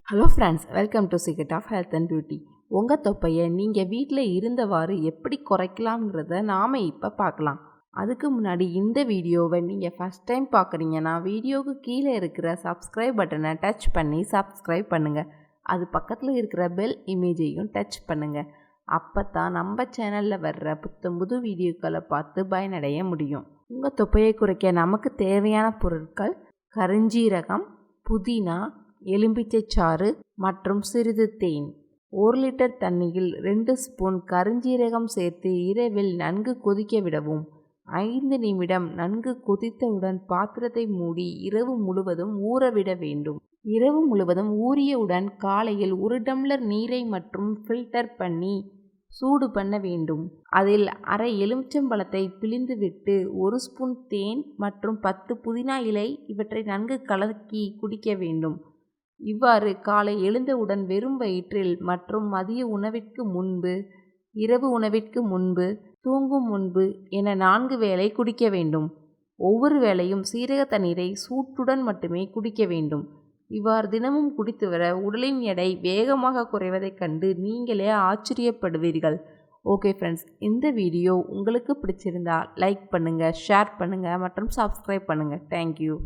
Hello friends, welcome to secret of health and beauty. உங்கள் தொப்பையை நீங்கள் வீட்டில் இருந்தவாறு எப்படி குறைக்கலாம்ங்கிறத நாம் இப்போ பார்க்கலாம். அதுக்கு முன்னாடி இந்த வீடியோவை நீங்கள் ஃபஸ்ட் டைம் பார்க்குறீங்கன்னா வீடியோவுக்கு கீழே இருக்கிற சப்ஸ்கிரைப் பட்டனை டச் பண்ணி சப்ஸ்கிரைப் பண்ணுங்கள். அது பக்கத்தில் இருக்கிற பெல் இமேஜையும் டச் பண்ணுங்கள். அப்போ தான் நம்ம சேனலில் வர்ற புது வீடியோக்களை பார்த்து பயனடைய முடியும். உங்கள் தொப்பையை குறைக்க நமக்கு தேவையான பொருட்கள்: கருஞ்சீரகம், புதினா, எலும்பிச்சை சாறு மற்றும் சிறிது தேன். 1 லிட்டர் தண்ணியில் 2 ஸ்பூன் கருஞ்சீரகம் சேர்த்து இரவில் நன்கு கொதிக்க விடவும். 5 நிமிடம் நன்கு கொதித்தவுடன் பாத்திரத்தை மூடி இரவு முழுவதும் ஊறவிட வேண்டும். இரவு முழுவதும் ஊறியவுடன் காலையில் 1 டம்ளர் நீரை மற்றும் ஃபில்டர் பண்ணி சூடு பண்ண வேண்டும். அதில் அரை எலுமிச்சம்பழத்தை பிழிந்து விட்டு 1 ஸ்பூன் தேன் மற்றும் 10 புதினா இலை இவற்றை நன்கு கலக்கி குடிக்க வேண்டும். இவ்வாறு காலை எழுந்தவுடன் வெறும் வயிற்றில் மற்றும் மதிய உணவிற்கு முன்பு, இரவு உணவிற்கு முன்பு, தூங்கும் முன்பு என 4 வேளை குடிக்க வேண்டும். ஒவ்வொரு வேளையும் சீரக தண்ணீரை சூட்டுடன் மட்டுமே குடிக்க வேண்டும். இவ்வாறு தினமும் குடித்து வர உடலின் எடை வேகமாக குறைவதைக் கண்டு நீங்களே ஆச்சரியப்படுவீர்கள். ஓகே ஃப்ரெண்ட்ஸ், இந்த வீடியோ உங்களுக்கு பிடிச்சிருந்தா லைக் பண்ணுங்கள், ஷேர் பண்ணுங்கள் மற்றும் சப்ஸ்கிரைப் பண்ணுங்கள். தேங்க்யூ.